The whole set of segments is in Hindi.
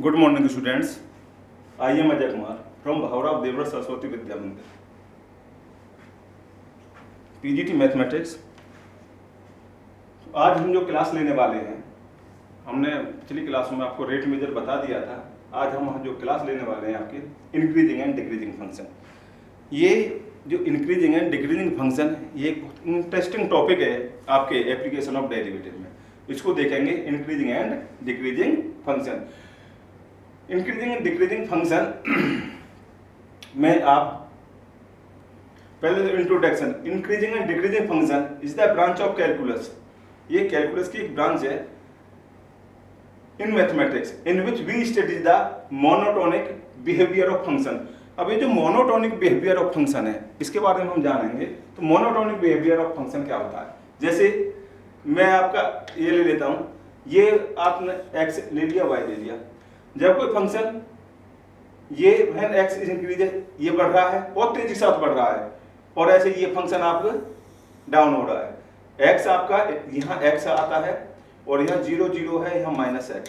Good morning, students. I am Ajay Kumar from Bhavra Devra Saraswati Vidya Mandir. PGT mathematics. आज हम जो क्लास लेने वाले हैं, हमने पिछली क्लास में आपको रेट मेजर बता दिया था। आज हम जो क्लास लेने वाले हैं आपके इंक्रीजिंग एंड डिक्रीजिंग फंक्शन। ये जो इंक्रीजिंग एंड डिक्रीजिंग फंक्शन ये एक इंटरेस्टिंग टॉपिक है आपके एप्लीकेशन ऑफ डेरिवेटिव में। इसको देखेंगे increasing and decreasing function. Increasing and decreasing function में आप पहले introduction. Increasing and decreasing function is the branch of calculus. ये कैलकुलस की एक ब्रांच है in mathematics in which we study the monotonic behaviour of function. अब ये जो मोनोटोनिक बिहेवियर ऑफ फंक्शन है इसके बारे में हम जानेंगे। तो मोनोटोनिक बिहेवियर ऑफ फंक्शन क्या होता है? जैसे मैं आपका ये ले लेता हूं, ये आपने x ले लिया, y ले लिया। जब कोई फंक्शन ये x इज इंक्रीज है, ये बढ़ रहा है बहुत तेजी से बढ़ रहा है, और ऐसे ये फंक्शन आपका डाउन हो रहा है। x आपका यहाँ x आता है और यहाँ 0 0 है, यहाँ -x है।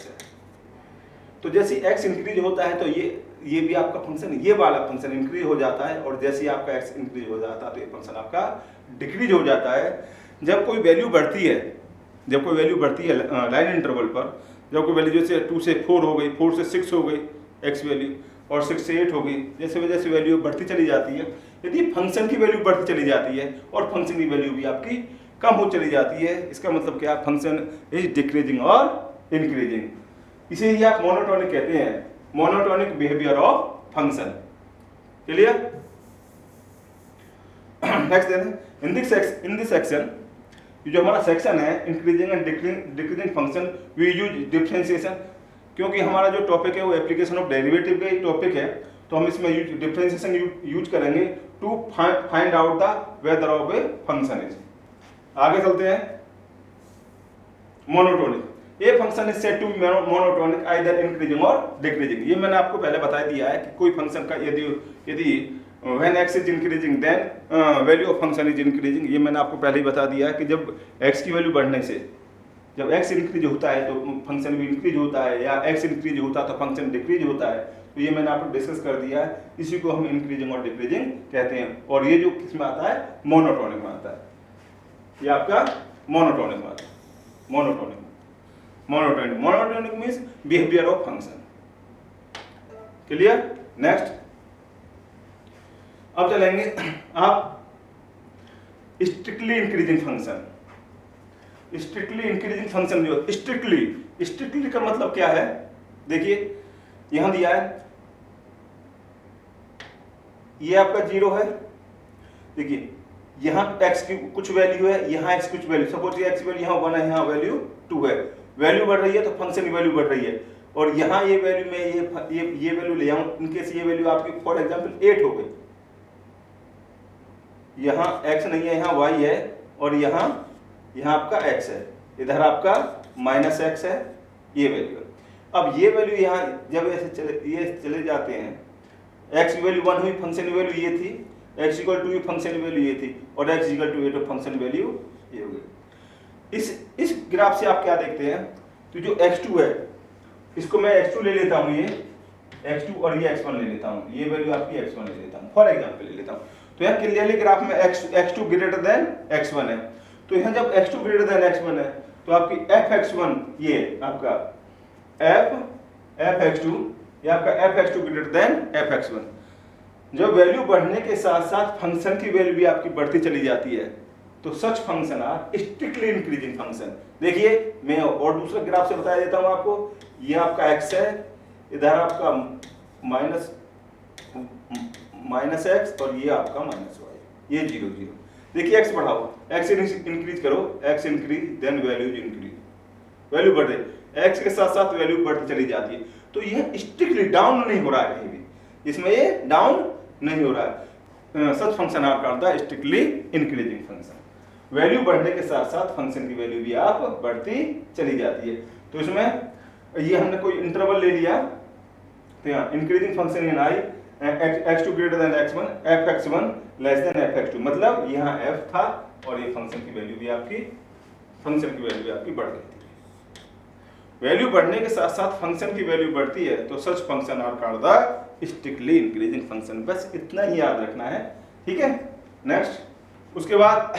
तो जैसे x इंक्रीज होता है तो ये भी आपका फंक्शन, ये वाला फंक्शन इंक्रीज हो जाता है, और जैसे आपका x इंक्रीज हो जाता है तो ये फंक्शन आपका डिक्रीज हो जाता है। जब कोई वैल्यू बढ़ती है, लाइन इंटरवल पर, जब कोई वैल्यू जैसे 2 से 4 हो गई, 4 से 6 हो गई x वैल्यू, और 6 से 8 हो गई, जैसे वैल्यू बढ़ती चली जाती है। यदि फंक्शन की वैल्यू बढ़ती चली जाती है और फंक्शन की वैल्यू भी आपकी कम हो चली जाती है, इसका मतलब क्या? फंक्शन इज डिक्रीजिंग और इंक्रीजिंग। इसे ही आप मोनोटोनिक कहते हैं, monotonic behaviour of function. Clear? Next then in this section, ये जो हमारा सेक्शन है increasing and decreasing function, we use differentiation. क्योंकि हमारा जो टॉपिक है वो एप्लीकेशन ऑफ डेरिवेटिव का ही टॉपिक है, तो हम इसमें डिफरेंशिएशन यूज करेंगे to find out the whether of a function is. आगे चलते हैं। Monotonic. A function is said to be monotonic either increasing और डिक्रीजिंग। ये मैंने आपको पहले बता दिया है कि कोई फंक्शन का यदि when x is increasing then value of function is increasing। ये मैंने आपको पहले ही बता दिया है कि जब x की वैल्यू बढ़ने से, जब x इंक्रीज होता है तो फंक्शन भी इंक्रीज होता है, या x इंक्रीज होता है तो फंक्शन डिक्रीज होता है। तो ये मैंने आपको डिस्कस कर दिया है। इसी को हम इंक्रीजिंग और डिक्रीजिंग कहते हैं, और ये जो किसमें आता है? मोनोटोनिक में आता है। ये आपका मोनोटोनिक में आता है। Monotonic means behaviour of function. Clear? Next अब चलेंगे आप strictly increasing function. Strictly increasing function जो स्ट्रिक्टली का मतलब क्या है? देखिए यहां दिया है, ये आपका 0 है। देखिए यहां x की कुछ वैल्यू है, यहां x कुछ वैल्यू, सपोज ये x वैल्यू यहां 1 है, यहां वैल्यू 2 है। वैल्यू बढ़ रही है तो फंक्शन की वैल्यू बढ़ रही है, और यहां ये वैल्यू में ये वैल्यू ले जाऊं, इनकेस ये वैल्यू आपकी फॉर एग्जांपल 8 हो गई, यहाँ x नहीं है, यहाँ y है, और यहाँ आपका x है, इधर आपका -x है, ये वैल्यू है। अब ये वैल्यू यहाँ जब ऐसे चले जाते हैं, x की वैल्यू 1 हुई, फंक्शन की वैल्यू ये थी, x = 2 फंक्शन की वैल्यू ये थी, और x = 8 फंक्शन वैल्यू ये हो गई। इस ग्राफ से आप क्या देखते हैं? तो जो x2 है, इसको मैं x2 ले लेता हूँ, ये x2, और ये x1 ले लेता हूँ, ये वैल्यू आपकी x1 ले लेता हूँ, फॉर एग्जाम्पल ले लेता हूँ। तो यहाँ क्लियरली ग्राफ में x2 ग्रेटर देन x1 है। तो यहाँ जब x2 ग्रेटर देन x1 है तो आपकी fx1, ये आपका fx2, ये आपका fx2 ग्रेटर देन fx1। जब वैल्यू बढ़ने के साथ साथ फंक्शन की वैल्यू भी आपकी बढ़ती चली जाती है, तो such function are strictly increasing function. देखिए मैं और दूसरे ग्राफ से बता देता हूँ आपको। ये आपका x है, इधर आपका -x, और ये आपका -y, ये 0 0। देखिए x बढ़ाओ, x इंक्रीज करो, x increase then value increase, value बढ़ रही, x के साथ साथ वैल्यू बढ़ती चली जाती है। तो ये स्ट्रिक्टली डाउन नहीं हो रहा है, कहीं भी इसमें ये डाउन नहीं हो रहा है। सच फंक्शन आपका स्ट्रिक्टली इंक्रीजिंग फंक्शन। वैल्यू बढ़ने के साथ साथ फंक्शन की वैल्यू भी आप बढ़ती चली जाती है। तो इसमें ये हमने कोई इंटरवल ले लिया, तो यहाँ इंक्रीजिंग फंक्शन इन आई, x2 greater than x1, fx1 less than fx2, मतलब यहाँ f था और ये फंक्शन की वैल्यू भी आपकी बढ़ गई थी। वैल्यू बढ़ने के साथ साथ फंक्शन की वैल्यू बढ़ती है तो such function are called the strictly increasing function. बस इतना ही याद रखना है, ठीक है। नेक्स्ट, उसके बाद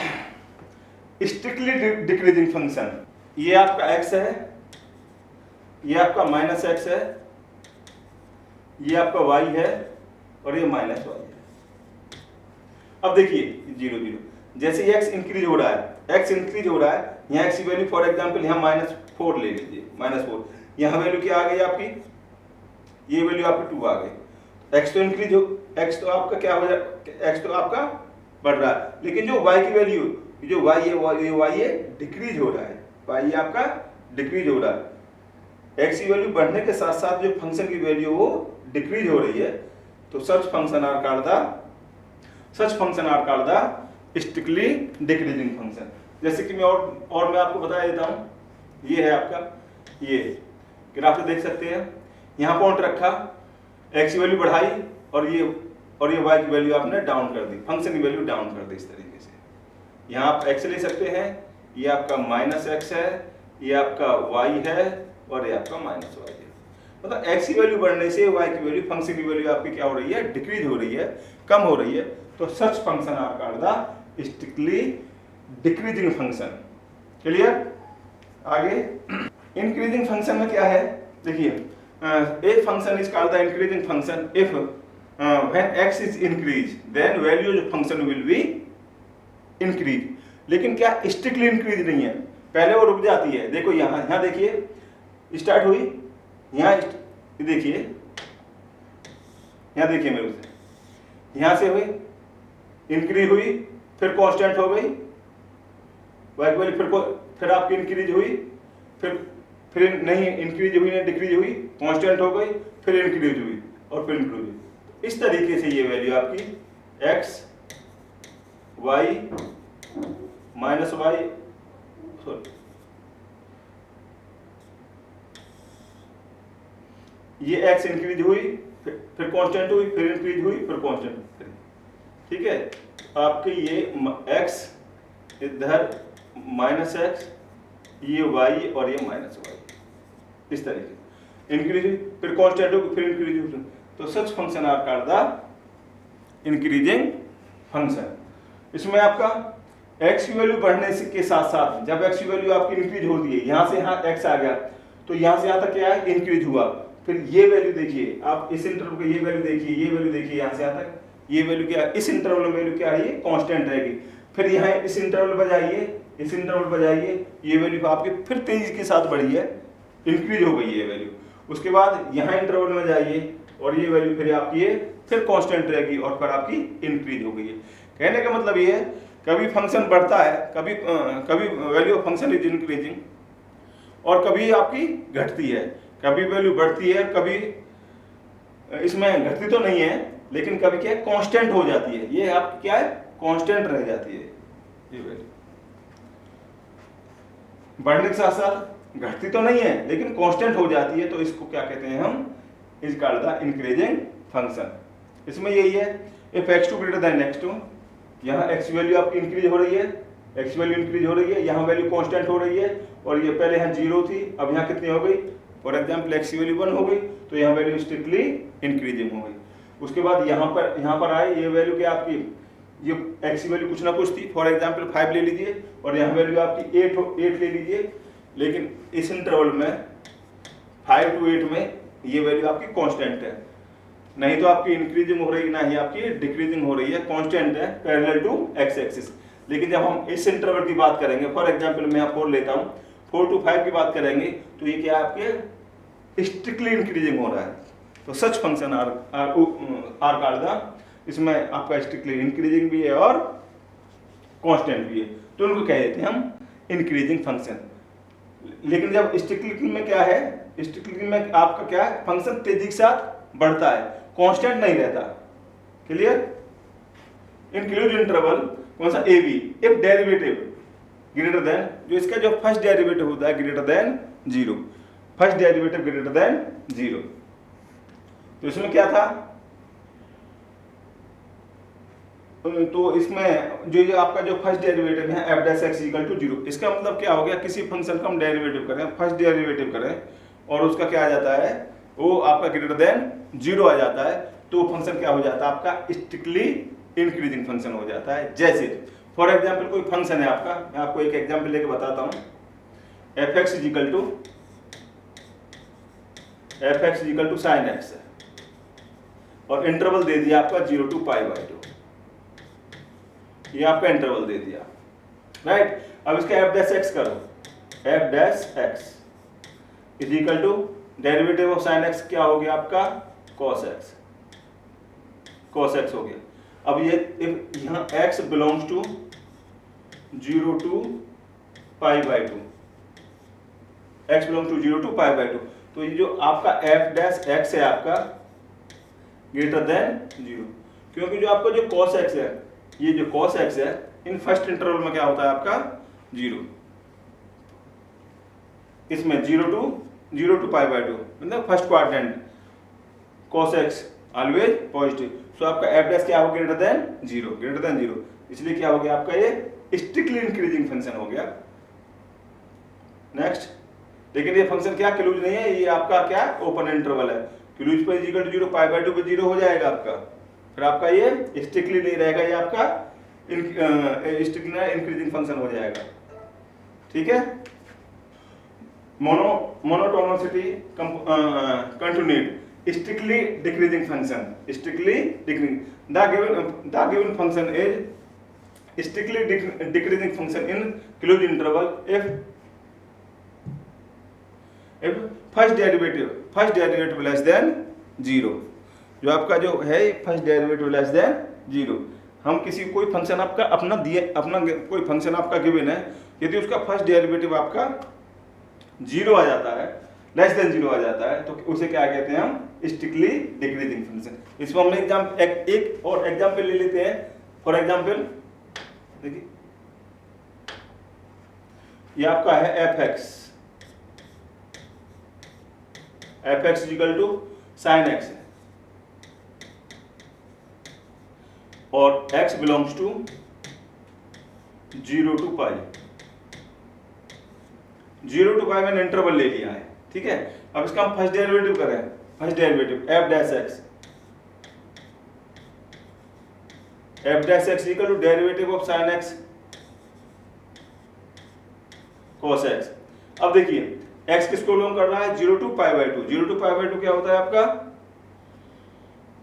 स्ट्रिक्टली डिक्रीजिंग फंक्शन, ये आपका x है, ये आपका माइनस x है, ये आपका y है और ये माइनस y है। अब देखिए 0 0, जैसे x इंक्रीज हो रहा है, x इंक्रीज हो रहा है, यहाँ x की वैल्यू फॉर एग्जांपल यहाँ -4 ले लीजिए, -4, यहाँ वैल्यू क्या आ गई आपकी, ये वैल्यू आपकी 2 आ गई। x तो इंक्रीज हो, x तो आपका क्या हो जाए, x तो आपका बढ़ रहा है, लेकिन जो y की वैल्यू, जो y है डिक्रीज हो रहा है, y ये आपका डिक्रीज हो रहा है। x की वैल्यू बढ़ने के साथ साथ जो फंक्शन की वैल्यू वो डिक्रीज हो रही है, तो such function are called the strictly decreasing function. जैसे कि मैं मैं आपको बता देता हूँ, ये है आपका, ये ग्राफ से देख सकते हैं, यहाँ पॉइंट रखा, x की वैल्यू बढ़ाई और ये y की वैल्यू आपने डाउन कर दी, फंक्शन की वैल्यू डाउन कर दी इस तरीके से। यहाँ आप x ले सकते हैं, ये आपका -x है, ये आपका y है और ये आपका -y है। मतलब x की वैल्यू बढ़ने से y की वैल्यू, फंक्शन की वैल्यू आपकी क्या हो रही है, डिक्रीज हो रही है, कम हो रही है, तो such function are called the strictly decreasing function. Clear? आगे इंक्रीजिंग फंक्शन में क्या है, देखिए a function is called the increasing function if when x is increased then value of function will be increase। लेकिन क्या स्ट्रिक्टली इंक्रीज नहीं है, पहले वो रुक जाती है। देखो यहाँ देखिए स्टार्ट हुई, यहाँ देखिए, यहाँ देखिए मेरे से, यहाँ से हुई इंक्रीज हुई, फिर कांस्टेंट हो गई y वैल्यू, फिर आपकी इंक्रीज हुई, फिर नहीं इंक्रीज हुई, नहीं डिक्रीज हुई, कांस्टेंट हो गई, फिर इंक्रीज हुई और फिर इंक्रीज हुई। इस तरीके से ये वैल्यू आपकी x y -y, सॉरी, ये x इंक्रीज हुई, फिर कांस्टेंट हुई, फिर इंक्रीज हुई, फिर कांस्टेंट, ठीक है। आपके ये x इधर -x, ये y और ये -y, इस तरीके इंक्रीज हुई, फिर कांस्टेंट हुई, फिर इंक्रीज हुई, तो such function are called the increasing function. इसमें आपका x की वैल्यू बढ़ने के साथ साथ जब x की वैल्यू आपकी इंक्रीज होती है, यहाँ से यहाँ x आ गया, तो यहाँ से यहाँ तक क्या है, इंक्रीज हुआ, फिर ये वैल्यू देखिए आप, इस इंटरवल पे ये वैल्यू देखिए, ये वैल्यू देखिए, यहाँ से यहाँ तक ये वैल्यू क्या है, इस इंटरवल में वैल्यू क्या है, ये कांस्टेंट रहेगी। फिर यहाँ इस इंटरवल पर जाइए, इस इंटरवल पर जाइए, ये वैल्यू आपकी फिर तेजी के साथ बढ़ी है, इंक्रीज हो गई है ये वैल्यू। उसके बाद यहाँ इंटरवल में जाइए और ये वैल्यू फिर आपकी ये फिर कांस्टेंट रहेगी और फिर आपकी इंक्रीज हो गई है। कहने का मतलब ये है, कभी फंक्शन बढ़ता है, कभी value of function is increasing और कभी आपकी घटती है, कभी वैल्यू बढ़ती है, कभी इसमें घटती तो नहीं है, लेकिन कभी क्या है, कांस्टेंट हो जाती है, ये आपकी क्या है, कांस्टेंट रह जाती है ये वैल्यू, बढ़ने के साथ साथ घटती तो नहीं है लेकिन कांस्टेंट हो जाती है, तो इसको क्या कहते हैं हम, is called the increasing function. इसमें यही है, if x2 greater than x2, यहाँ x वैल्यू आपकी इंक्रीज हो रही है, x वैल्यू इंक्रीज हो रही है, यहाँ वैल्यू कांस्टेंट हो रही है, और ये पहले यहाँ 0 थी, अब यहाँ कितनी हो गई, फॉर एग्जांपल x की वैल्यू 1 हो गई, तो यहाँ वैल्यू स्ट्रिक्टली इंक्रीजिंग हो गई। उसके बाद यहाँ पर आए, ये वैल्यू क्या आपकी, ये x की वैल्यू कुछ ना कुछ थी, फॉर एग्जांपल 5 ले लीजिए, और यहाँ वैल्यू आपकी 8 ले लीजिए, लेकिन इस इंटरवल में 5 to 8 में ये वैल्यू आपकी कांस्टेंट है, नहीं तो आपकी इंक्रीजिंग हो रही है, ना ही आपकी डिक्रीजिंग हो रही है, कांस्टेंट है पैरेलल टू x एक्सिस। लेकिन जब हम इस इंटरवल की बात करेंगे, फॉर एग्जांपल मैं 4 लेता हूँ, 4 to 5 की बात करेंगे, तो ये क्या आपके स्ट्रिक्टली इंक्रीजिंग हो रहा है, तो such function are called the, इसमें आपका स्ट्रिक्टली इंक्रीजिंग भी है और कांस्टेंट भी है, तो उनको कह देते हैं हम इंक्रीजिंग फंक्शन। लेकिन जब स्ट्रिक्टली में क्या है, स्ट्रिक्टली में आपका क्या है, फंक्शन तेजी के साथ बढ़ता है, कांस्टेंट नहीं रहता। क्लियर? इंक्लूड इंटरवल कौन सा, A B, if derivative greater than, जो इसका जो फर्स्ट डेरिवेटिव होता है greater than 0, first derivative greater than 0, तो इसमें क्या था, तो इसमें जो आपका जो फर्स्ट डेरिवेटिव है f dash x equal to 0, इसका मतलब क्या हो गया, किसी फंक्शन का हम डेरिवेटिव करें, फर्स्ट डेरिवेटिव करें और उसका क्या आ जाता है, वो आपका ग्रेटर देन 0 आ जाता है, तो फंक्शन क्या हो जाता है आपका स्ट्रिक्टली इंक्रीजिंग फंक्शन हो जाता है। जैसे फॉर एग्जाम्पल कोई फंक्शन है आपका, मैं आपको एक एग्जाम्पल लेके बताता हूँ, f x equal to sine x है और इंटरवल दे दिया आपका 0 to π/2, ये आपका इंटरवल दे दिया, राइट। अब इसका एफ डैश एक्स करो, f dash x is equal to derivative of sine x क्या हो गया आपका, cos x हो गया। अब ये यहाँ x belongs to 0 to π/2, x belongs to 0 to π/2, तो ये जो आपका एफ डैश एक्स है आपका ग्रेटर देन 0, क्योंकि जो आपका जो cos x है, ये जो cos x है इन फर्स्ट इंटरवल में क्या होता है आपका 0, इसमें 0 to π/2 मतलब first quadrant, cos x always positive, so आपका एफ डैश क्या हो ग्रेटर देन 0, इसलिए क्या हो गया आपका ये स्ट्रिक्टली इंक्रीजिंग फंक्शन हो गया। नेक्स्ट, लेकिन ये फंक्शन क्या क्लोज नहीं है, ये आपका क्या ओपन इंटरवल है, क्लोज पर इक्वल टू 0, π/2 पे 0 हो जाएगा आपका, फिर आपका ये स्ट्रिक्टली नहीं रहेगा, ये आपका स्ट्रिक्टली इंक्रीजिंग फंक्शन हो जाएगा, ठीक है। Monotonicity continued strictly decreasing function, strictly decreasing, the given function is strictly decreasing function in closed interval if first derivative less than 0, जो आपका जो है फर्स्ट डेरिवेटिव लेस देन 0, हम किसी कोई फंक्शन आपका अपना कोई फंक्शन आपका गिवन है, यदि उसका फर्स्ट डेरिवेटिव आपका 0 आ जाता है, लेस देन 0 आ जाता है, तो उसे क्या कहते हैं हम, स्ट्रिक्टली डिक्रीजिंग फंक्शन। इसमें हम एक और एग्जाम्पल ले लेते हैं। फॉर एग्जाम्पल देखिए, ये आपका है f x equal to sine x है और x belongs to 0 to π, 0 to π मैंने इंटरवल ले लिया है, ठीक है। अब इसका हम फर्स्ट डेरिवेटिव करें, first derivative f dash x equal to derivative of sine x cos x। अब देखिए x किसको बिलोंग कर रहा है, 0 to π/2, 0 to π/2 क्या होता है आपका,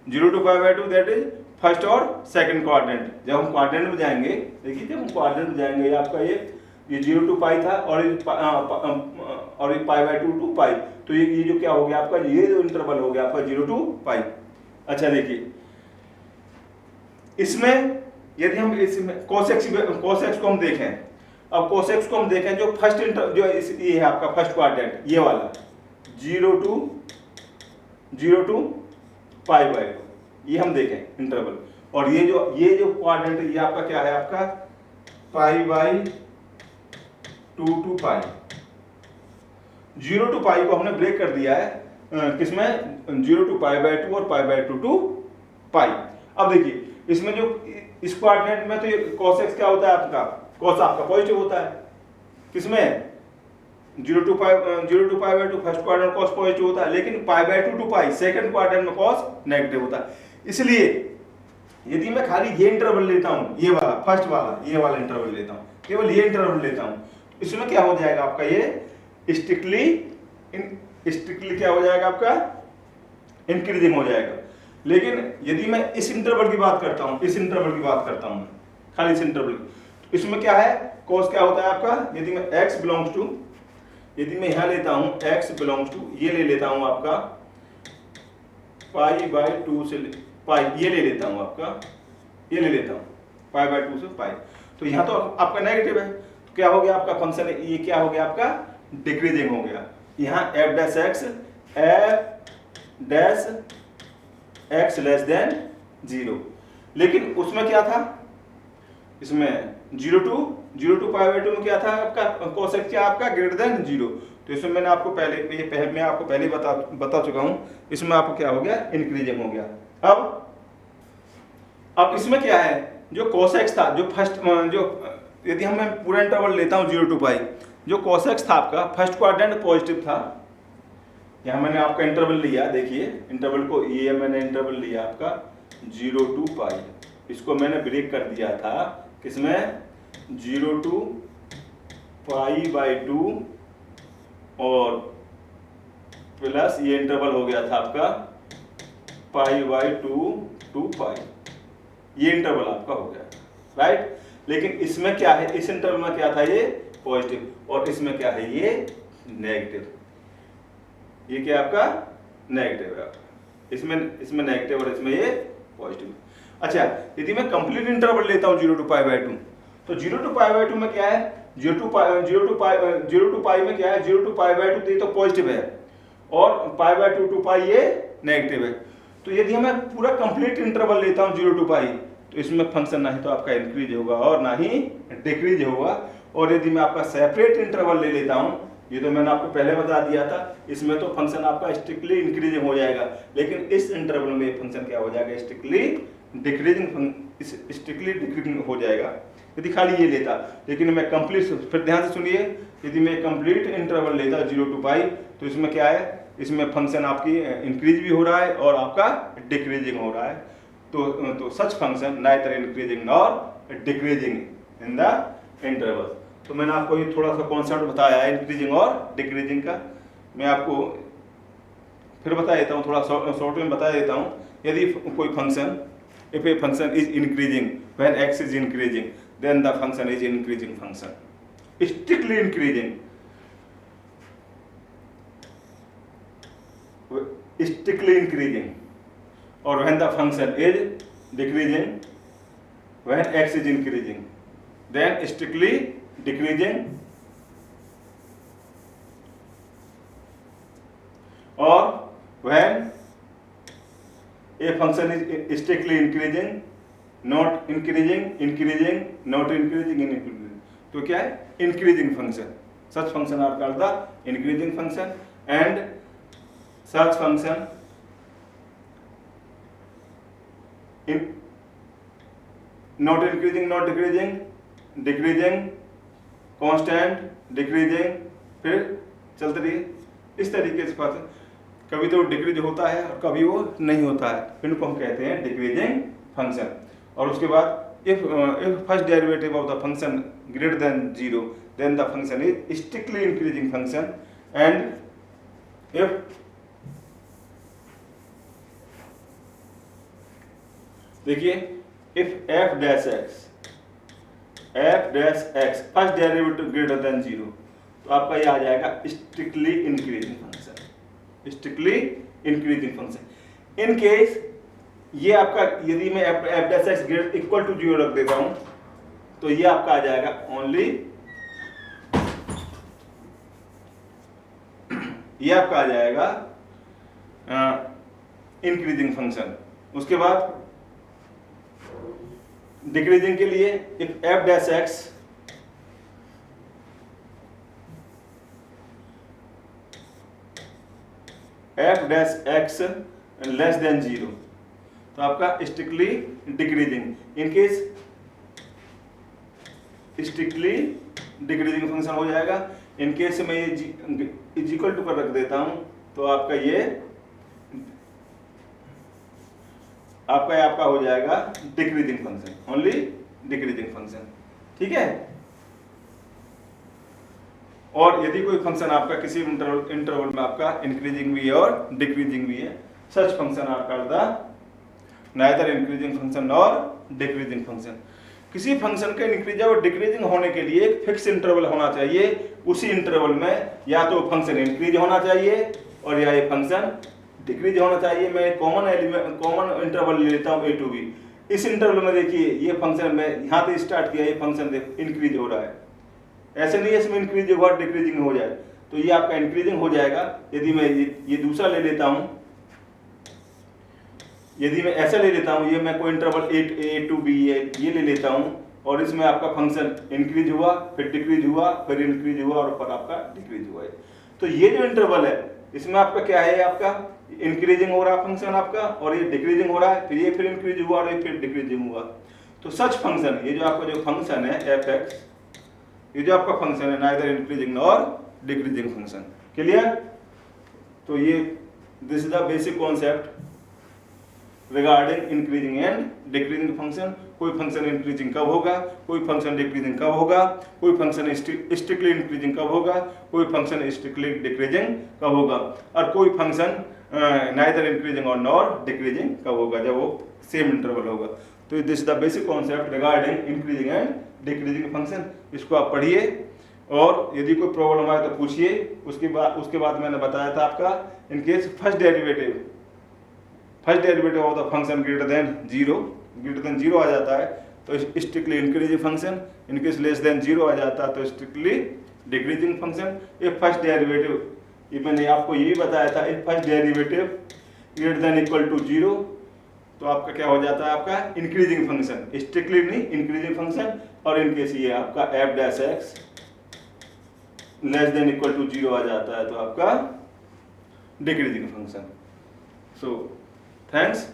0 to π/2 दैट इज फर्स्ट और सेकंड क्वाड्रेंट। जब हम क्वाड्रेंट में जाएंगे, देखिए जब हम क्वाड्रेंट में जाएंगे, आपका ये 0 to π था और ये π/2 to π, तो ये जो क्या हो गया आपका, ये जो इंटरवल हो गया आपका 0 to π। अच्छा देखिए, इसमें यदि हम इसमें cos x को हम देखें, अब cos x को हम देखें, जो फर्स्ट ये है आपका फर्स्ट क्वाड्रेंट, ये वाला 0 to π/2, ये हम देखें इंटरवल, और ये जो क्वाड्रेंट है, ये आपका क्या है आपका π/2 to π। 0 to π को हमने ब्रेक कर दिया है किसमें, 0 to π/2 और π/2 to π। अब देखिए इसमें जो इस क्वाड्रेंट में तो ये cos x क्या होता है आपका, cos आपका पॉजिटिव होता है, किसमें 0 to π/2 first quadrant cos positive होता है, लेकिन π/2 to π सेकंड क्वाड्रेंट में cos नेगेटिव होता है। इसलिए यदि मैं खाली ये इंटरवल लेता हूं, ये वाला फर्स्ट वाला, ये वाला इंटरवल लेता हूं, केवल ये इंटरवल लेता हूं, इसमें क्या हो जाएगा आपका, ये स्ट्रिक्टली क्या हो जाएगा आपका, इंक्रीजिंग हो जाएगा। लेकिन यदि मैं इस इंटरवल की बात करता हूं, खाली इस इंटरवल, तो इसमें क्या है, cos क्या होता है आपका, यदि मैं x बिलोंग्स टू, यदि मैं यहां लेता हूं x बिलोंग्स टू, ये ले लेता हूं आपका π/2 से π, ये ले लेता हूं आपका, ये ले लेता हूं π/2 से π, तो यहां तो आपका नेगेटिव है, तो क्या हो गया आपका फंक्शन, ये क्या हो गया आपका, डिक्रीजिंग हो गया। यहाँ F dash x less than 0, लेकिन उसमें क्या था, इसमें 0 to π/2 में क्या था आपका, cos x क्या आपका ग्रेटर देन 0, तो इसमें मैंने आपको पहले बता चुका हूं, इसमें आपको क्या हो गया, इंक्रीजिंग हो गया। अब इसमें क्या है, जो कोसेक्स था, जो फर्स्ट जो यदि हम मैं पूरा इंटरवल लेता हूँ 0 to पाई, जो कोसेक्स था आपका फर्स्ट क्वाड्रेंट पॉजिटिव था। यहाँ मैंने आपका इंटरवल लिया, देखिए इंटरवल को, ये मैंने इंटरवल लिया आपका 0 to पाई, इसको मैंने ब्रेक कर दिया था किसमें, 0 to पाई/2 और प्लस ये इंटरवल हो गया था आपका पाई/2 to पाई, ये इंटरवल आपका हो गया, राइट। लेकिन इसमें क्या है, इस इंटरवल में क्या था, ये पॉजिटिव, और इसमें क्या है, ये नेगेटिव। ये क्या आपका नेगेटिव है, इसमें नेगेटिव और इसमें ये पॉजिटिव। अच्छा, यदि मैं कंप्लीट इंटरवल लेता हूँ 0 to पाई/2, तो 0 to पाई/2 में क्या है, 0 to पाई में क्या है, 0 to पाई/2 तो पॉजिटिव है और पाई/2 to पाई ये नेगेटिव है। तो यदि मैं पूरा कंप्लीट इंटरवल लेता हूँ 0 to पाई, तो इसमें फंक्शन ना ही तो आपका इंक्रीज होगा और ना ही डिक्रीज होगा। और यदि मैं आपका सेपरेट इंटरवल ले लेता हूँ, ये तो मैंने आपको पहले बता दिया था, इसमें तो फंक्शन आपका स्ट्रिक्टली इंक्रीजिंग हो जाएगा, लेकिन इस इंटरवल में फंक्शन क्या हो जाएगा, स्ट्रिक्टली डिक्रीजिंग हो जाएगा यदि खाली ये लेता। लेकिन मैं कंप्लीट, फिर ध्यान से सुनिए, यदि मैं कंप्लीट इंटरवल लेता 0 to पाई, तो इसमें क्या है, इसमें फंक्शन आपकी इंक्रीज भी हो रहा है और आपका डिक्रीजिंग हो रहा है। तो such function neither increasing nor decreasing in the interval. तो मैंने आपको ये थोड़ा सा कॉन्सेप्ट बताया है इंक्रीजिंग और डिक्रीजिंग का। मैं आपको फिर बता देता हूँ, थोड़ा शॉर्ट में बता देता हूँ। यदि कोई function, if a function is increasing when x is increasing, then the function is increasing function, strictly increasing, or when the function is decreasing when x is increasing, then strictly decreasing, or when a function is strictly increasing, not increasing, increasing, not increasing, increasing. तो क्या है, increasing function. Such function are called the increasing function, and such function in not increasing, not decreasing, decreasing, constant, decreasing, फिर चलते रहिए इस तरीके से बात है। कभी तो डिक्रीज होता है और कभी वो नहीं होता है, इनको हम कहते हैं डिक्रीजिंग फंक्शन। और उसके बाद if first derivative of the function greater than 0, then the function is strictly increasing function, and if देखिए if f dash x first derivative greater than 0, तो आपका ये आ जाएगा strictly increasing function, strictly increasing function. In case ये आपका, यदि मैं f dash x greater equal to 0 रख देता हूं, तो ये आपका आ जाएगा ओनली, ये आपका आ जाएगा इंक्रीजिंग फंक्शन। उसके बाद डिक्रीजिंग के लिए if f dash x less than 0, तो आपका strictly decreasing. In case strictly decreasing function हो जाएगा। इन केस मैं ये इज इक्वल टू कर रख देता हूं, तो आपका ये आपका हो जाएगा decreasing function, only decreasing function, ठीक है। और यदि कोई फंक्शन आपका किसी इंटरवल में आपका इंक्रीजिंग भी है और डिक्रीजिंग भी है, such function are called the neither increasing function और डिक्रीजिंग फंक्शन। किसी फंक्शन के इंक्रीज और डिक्रीजिंग होने के लिए एक फिक्स इंटरवल होना चाहिए, उसी इंटरवल में या तो फंक्शन इंक्रीज होना चाहिए और या ये फंक्शन डिक्रीज होना चाहिए। मैं कॉमन इंटरवल ले लेता हूँ a to b। इस इंटरवल में देखिए ये फंक्शन में यहाँ से स्टार्ट किया, ये फंक्शन इंक्रीज हो रहा है, ऐसे नहीं इसमें इंक्रीज होगा डिक्रीजिंग हो जाए, तो ये आपका इंक्रीजिंग हो जाएगा। यदि मैं ये दूसरा ले लेता हूं, यदि मैं ऐसा ले लेता हूं, ये मैं कोई इंटरवल a to b ये ले लेता हूं और इसमें आपका फंक्शन इंक्रीज हुआ, फिर डिक्रीज हुआ, फिर इंक्रीज हुआ और फिर आपका डिक्रीज हुआ है। तो ये जो इंटरवल है इसमें आपका क्या है, आपका इंक्रीजिंग हो रहा है फंक्शन आपका, और ये डिक्रीजिंग हो रहा है, फिर ये फिर इंक्रीज हुआ और ये फिर डिक्रीजिंग हुआ। तो सच फंक्शन, ये जो आपका जो फंक्शन है एफ एक्स, ये जो आपका फंक्शन है neither increasing nor decreasing function. Clear? तो ये this is the basic concept regarding increasing and decreasing function. कोई फंक्शन इंक्रीजिंग कब होगा, कोई फंक्शन डिक्रीजिंग कब होगा, कोई फंक्शन स्ट्रिक्टली इंक्रीजिंग कब होगा, कोई फंक्शन स्ट्रिक्टली डिक्रीजिंग कब होगा, और कोई फंक्शन नाइदर इंक्रीजिंग और नॉर डिक्रीजिंग कब होगा, जब वो सेम इंटरवल होगा। तो this is the basic concept regarding increasing and decreasing function. इसको आप पढ़िए और यदि कोई प्रॉब्लम आए तो पूछिए। उसके बाद मैंने बताया था आपका in case first derivative of the function greater than zero आ जाता है तो strictly increasing function, in case less than zero आ जाता है तो स्ट्रिक्टली डिक्रीजिंग फंक्शन। ये फर्स्ट डेरिवेटिव, ये मैंने आपको यही बताया था, first derivative greater than equal to zero तो आपका क्या हो जाता है, आपका इंक्रीजिंग फंक्शन, स्ट्रिक्टली नहीं इंक्रीजिंग फंक्शन। और इन केस ये आपका F dash x less than equal to zero आ जाता है तो आपका डिक्रीजिंग फंक्शन। So thanks.